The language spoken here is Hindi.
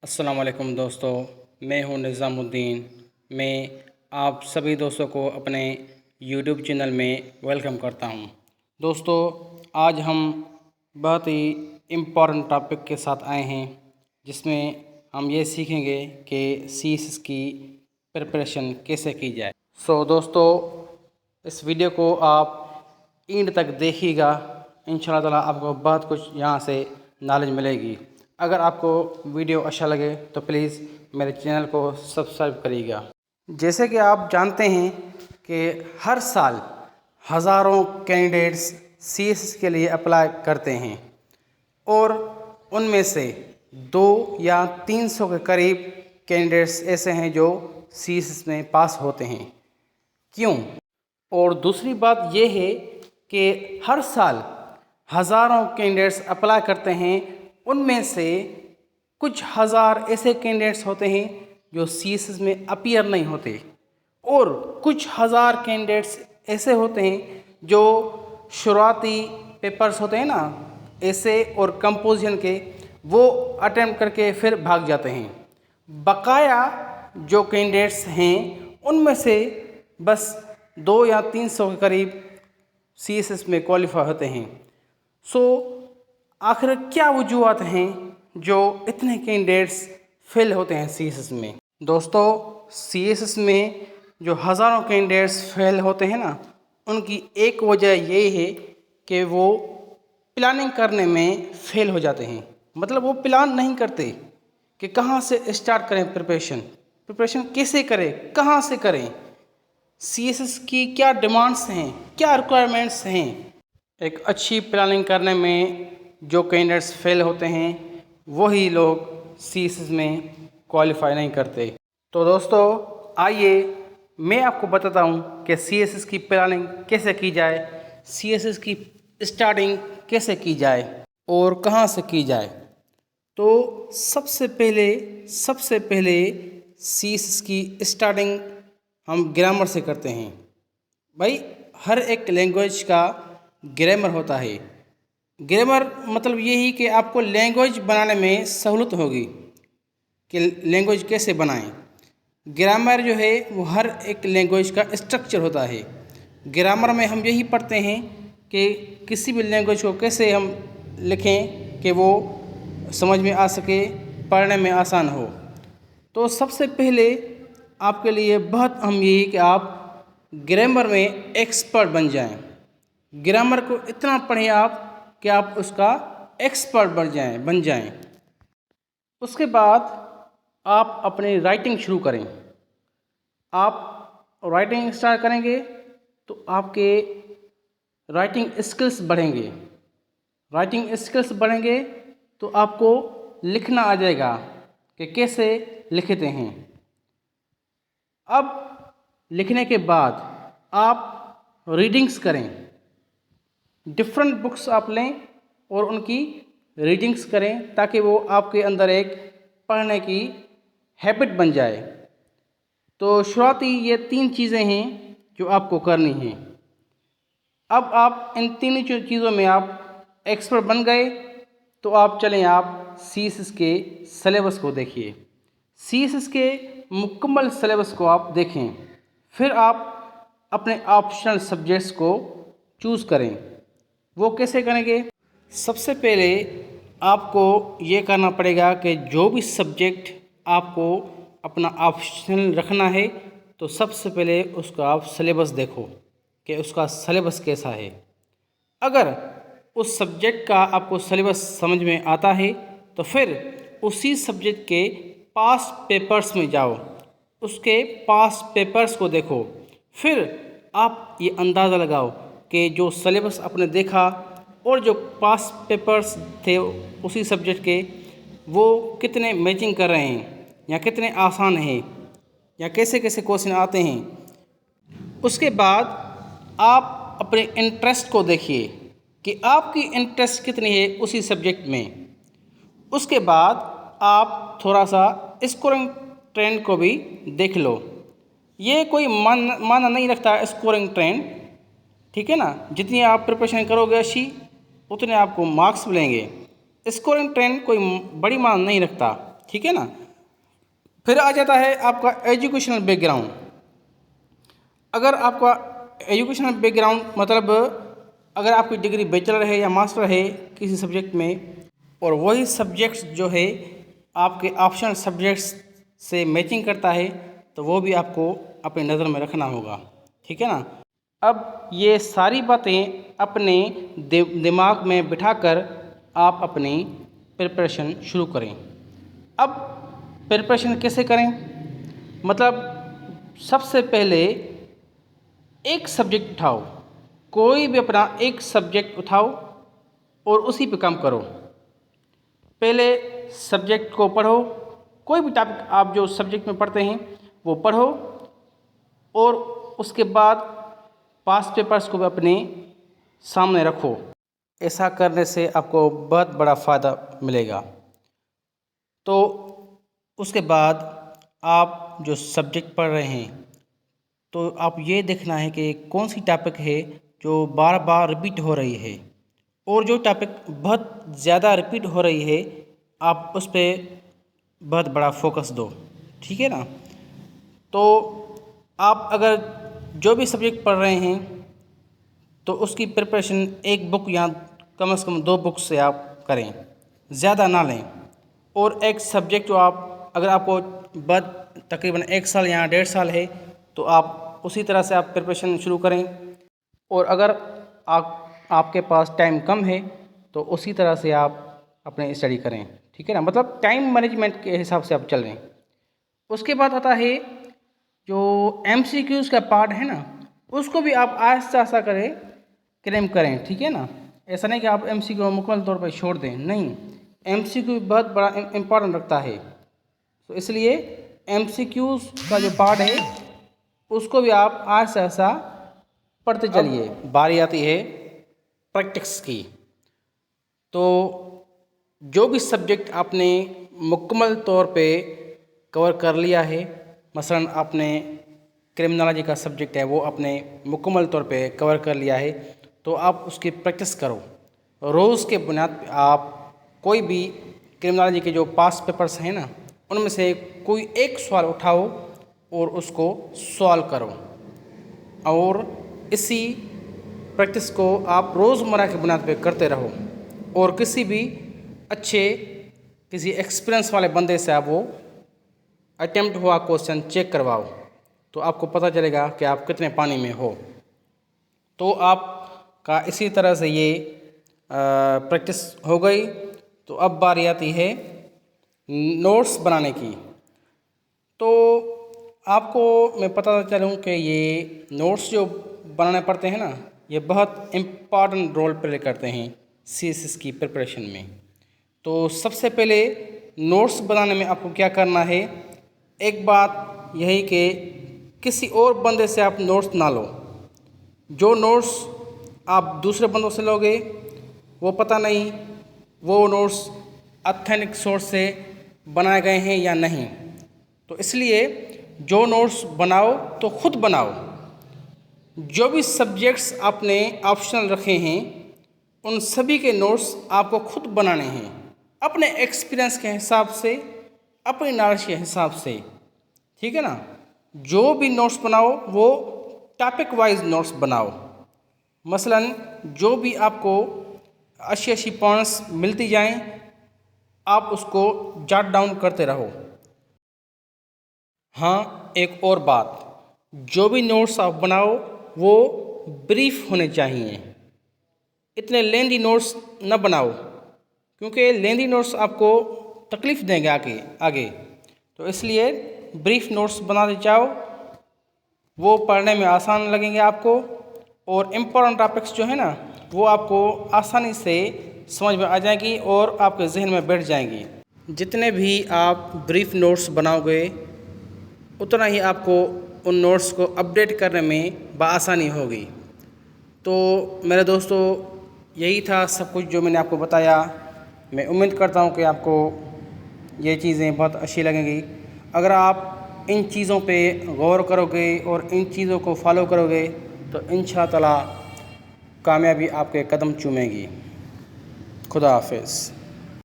अस्सलाम वालेकुम दोस्तों, मैं हूं निज़ामुद्दीन। मैं आप सभी दोस्तों को अपने यूट्यूब चैनल में वेलकम करता हूं। दोस्तों, आज हम बहुत ही इम्पोर्टेंट टॉपिक के साथ आए हैं, जिसमें हम ये सीखेंगे कि सीएसएस की प्रिपरेशन कैसे की जाए। दोस्तों, इस वीडियो को आप एंड तक देखिएगा। इंशाल्लाह ताला आपको बहुत कुछ यहाँ से नॉलेज मिलेगी। अगर आपको वीडियो अच्छा लगे तो प्लीज़ मेरे चैनल को सब्सक्राइब करिएगा। जैसे कि आप जानते हैं कि हर साल हज़ारों कैंडिडेट्स सीएसएस के लिए अप्लाई करते हैं और उनमें से 2 या 300 के करीब कैंडिडेट्स ऐसे हैं जो सीएसएस में पास होते हैं। क्यों? और दूसरी बात यह है कि हर साल हज़ारों कैंडिडेट्स अप्लाई करते हैं, उनमें से कुछ हज़ार ऐसे कैंडिडेट्स होते हैं जो सीएसएस में अपीयर नहीं होते और कुछ हज़ार कैंडिडेट्स ऐसे होते हैं जो शुरुआती पेपर्स होते हैं ना, ऐसे और कंपोजिशन के, वो अटेम्प्ट करके फिर भाग जाते हैं। बकाया जो कैंडिडेट्स हैं उनमें से बस 2 या 300 के करीब सीएसएस में क्वालिफाई होते हैं। आखिर क्या वजूहत हैं जो इतने कैंडिडेट्स फेल होते हैं सीएसएस में? दोस्तों, सीएसएस में जो हज़ारों कैंडिडेट्स फेल होते हैं ना, उनकी एक वजह ये है कि वो प्लानिंग करने में फेल हो जाते हैं। मतलब वो प्लान नहीं करते कि कहाँ से स्टार्ट करें प्रिपरेशन कैसे करें, कहाँ से करें, सीएसएस की क्या डिमांड्स हैं, क्या रिक्वायरमेंट्स हैं। एक अच्छी प्लानिंग करने में जो कैंडिडेट्स फेल होते हैं वही लोग सीएसएस में क्वालिफाई नहीं करते। तो दोस्तों, आइए मैं आपको बताता हूँ कि सीएसएस की प्लानिंग कैसे की जाए, सीएसएस की स्टार्टिंग कैसे की जाए और कहाँ से की जाए। तो सबसे पहले सीएसएस की स्टार्टिंग हम ग्रामर से करते हैं। भाई, हर एक लैंग्वेज का ग्रामर होता है। ग्रामर मतलब यही कि आपको लैंग्वेज बनाने में सहूलत होगी कि लैंग्वेज कैसे बनाएं। ग्रामर जो है वो हर एक लैंग्वेज का स्ट्रक्चर होता है। ग्रामर में हम यही पढ़ते हैं कि किसी भी लैंग्वेज को कैसे हम लिखें कि वो समझ में आ सके, पढ़ने में आसान हो। तो सबसे पहले आपके लिए बहुत अहम यही कि आप ग्रामर में एक्सपर्ट बन जाएं। ग्रामर को इतना पढ़ें आप कि आप उसका एक्सपर्ट बन जाएं। उसके बाद आप अपनी राइटिंग शुरू करें। आप राइटिंग स्टार्ट करेंगे तो आपके राइटिंग स्किल्स बढ़ेंगे। राइटिंग स्किल्स बढ़ेंगे तो आपको लिखना आ जाएगा कि कैसे लिखते हैं। अब लिखने के बाद आप रीडिंग्स करें। डिफरेंट बुक्स आप लें और उनकी रीडिंग्स करें ताकि वो आपके अंदर एक पढ़ने की हैबिट बन जाए। तो शुरुआती ये 3 चीज़ें हैं जो आपको करनी हैं। अब आप इन 3 चीज़ों में आप एक्सपर्ट बन गए तो आप चलें, आप सीएसएस के सिलेबस को देखिए। सीएसएस के मुकम्मल सिलेबस को आप देखें, फिर आप अपने ऑप्शनल सब्जेक्ट्स को चूज़ करें। वो कैसे करेंगे? सबसे पहले आपको ये करना पड़ेगा कि जो भी सब्जेक्ट आपको अपना ऑप्शनल रखना है तो सबसे पहले उसका आप सिलेबस देखो कि उसका सिलेबस कैसा है। अगर उस सब्जेक्ट का आपको सिलेबस समझ में आता है तो फिर उसी सब्जेक्ट के पास्ट पेपर्स में जाओ, उसके पास्ट पेपर्स को देखो। फिर आप ये अंदाज़ा लगाओ कि जो सिलेबस आपने देखा और जो पास्ट पेपर्स थे उसी सब्जेक्ट के, वो कितने मैचिंग कर रहे हैं या कितने आसान हैं या कैसे कैसे क्वेश्चन आते हैं। उसके बाद आप अपने इंटरेस्ट को देखिए कि आपकी इंटरेस्ट कितनी है उसी सब्जेक्ट में। उसके बाद आप थोड़ा सा स्कोरिंग ट्रेंड को भी देख लो। ये कोई माना नहीं रखता स्कोरिंग ट्रेंड, ठीक है ना। जितनी आप प्रिपरेशन करोगे अच्छी, उतने आपको मार्क्स मिलेंगे। स्कोरिंग ट्रेंड कोई बड़ी मान नहीं रखता। ठीक है ना। फिर आ जाता है आपका एजुकेशनल बैकग्राउंड। अगर आपका एजुकेशनल बैकग्राउंड मतलब अगर आपकी डिग्री बैचलर है या मास्टर है किसी सब्जेक्ट में, और वही सब्जेक्ट्स जो है आपके ऑप्शनल सब्जेक्ट्स से मैचिंग करता है, तो वो भी आपको अपनी नज़र में रखना होगा, ठीक है ना। अब ये सारी बातें अपने दिमाग में बिठाकर आप अपनी प्रिपरेशन शुरू करें। अब प्रिपरेशन कैसे करें, मतलब सबसे पहले एक सब्जेक्ट उठाओ, कोई भी अपना एक सब्जेक्ट उठाओ और उसी पे काम करो। पहले सब्जेक्ट को पढ़ो, कोई भी टॉपिक आप जो सब्जेक्ट में पढ़ते हैं वो पढ़ो, और उसके बाद पास्ट पेपर्स को भी अपने सामने रखो। ऐसा करने से आपको बहुत बड़ा फ़ायदा मिलेगा। तो उसके बाद आप जो सब्जेक्ट पढ़ रहे हैं, तो आप ये देखना है कि कौन सी टॉपिक है जो बार बार रिपीट हो रही है, और जो टॉपिक बहुत ज़्यादा रिपीट हो रही है आप उस पर बहुत बड़ा फोकस दो, ठीक है ना। तो आप अगर जो भी सब्जेक्ट पढ़ रहे हैं तो उसकी प्रिपरेशन एक बुक या कम से कम 2 बुक से आप करें, ज़्यादा ना लें। और एक सब्जेक्ट जो आप अगर आपको तकरीबन 1 साल या 1.5 साल है तो आप उसी तरह से आप प्रिपरेशन शुरू करें, और अगर आपके पास टाइम कम है तो उसी तरह से आप अपने स्टडी करें, ठीक है ना। मतलब टाइम मैनेजमेंट के हिसाब से आप चल रहे हैं। उसके बाद आता है जो MCQs का पार्ट है ना, उसको भी आप आहिस्ता आहिस्ता करें क्लेम करें, ठीक है ना। ऐसा नहीं कि आप MCQ मुकम्मल तौर पर छोड़ दें, नहीं, MCQ बहुत बड़ा इम्पोर्टेंट रखता है। तो इसलिए MCQs का जो पार्ट है उसको भी आप आहिस्ता आहिस्ता पढ़ते चलिए। बारी आती है प्रैक्टिस की। तो जो भी सब्जेक्ट आपने मुकम्मल तौर पे कवर कर लिया है, मसलन आपने क्रिमिनोलॉजी का सब्जेक्ट है वो आपने मुकम्मल तौर पे कवर कर लिया है, तो आप उसकी प्रैक्टिस करो। रोज़ के बुनियाद पे आप कोई भी क्रिमिनोलॉजी के जो पास पेपर्स हैं ना, उनमें से कोई एक सवाल उठाओ और उसको सॉल्व करो, और इसी प्रैक्टिस को आप रोज़मर्रा के बुनियाद पे करते रहो, और किसी भी किसी एक्सपीरियंस वाले बंदे से आप वो अटेम्प्ट हुआ क्वेश्चन चेक करवाओ, तो आपको पता चलेगा कि आप कितने पानी में हो। तो आपका इसी तरह से ये प्रैक्टिस हो गई। तो अब बारी आती है नोट्स बनाने की। तो आपको मैं पता चलूँ कि ये नोट्स जो बनाने पड़ते हैं ना, ये बहुत इम्पॉर्टेंट रोल प्ले करते हैं CSS की प्रिपरेशन में। तो सबसे पहले नोट्स बनाने में आपको क्या करना है, एक बात यही कि किसी और बंदे से आप नोट्स ना लो। जो नोट्स आप दूसरे बंदों से लोगे वो पता नहीं वो नोट्स ऑथेंटिक सोर्स से बनाए गए हैं या नहीं। तो इसलिए जो नोट्स बनाओ तो खुद बनाओ। जो भी सब्जेक्ट्स आपने ऑप्शनल रखे हैं उन सभी के नोट्स आपको खुद बनाने हैं, अपने एक्सपीरियंस के हिसाब से, अपनी नॉलेज के हिसाब से, ठीक है ना। जो भी नोट्स बनाओ वो टॉपिक वाइज नोट्स बनाओ। मसलन जो भी आपको अच्छी पॉइंट्स मिलती जाएं आप उसको जॉट डाउन करते रहो। हाँ, एक और बात, जो भी नोट्स आप बनाओ वो ब्रीफ होने चाहिए। इतने लेंदी नोट्स न बनाओ, क्योंकि लेंदी नोट्स आपको तकलीफ़ देंगे आगे। तो इसलिए ब्रीफ नोट्स बनाते जाओ, वो पढ़ने में आसान लगेंगे आपको, और इम्पोर्टेंट टॉपिक्स जो है ना वो आपको आसानी से समझ में आ जाएगी और आपके जहन में बैठ जाएंगी। जितने भी आप ब्रीफ नोट्स बनाओगे उतना ही आपको उन नोट्स को अपडेट करने में बआसानी होगी। तो मेरे दोस्तों, यही था सब कुछ जो मैंने आपको बताया। मैं उम्मीद करता हूँ कि आपको ये चीज़ें बहुत अच्छी लगेंगी। अगर आप इन चीज़ों पे गौर करोगे और इन चीज़ों को फॉलो करोगे तो इंशाअल्लाह कामयाबी आपके कदम चूमेगी। खुदा हाफिज़।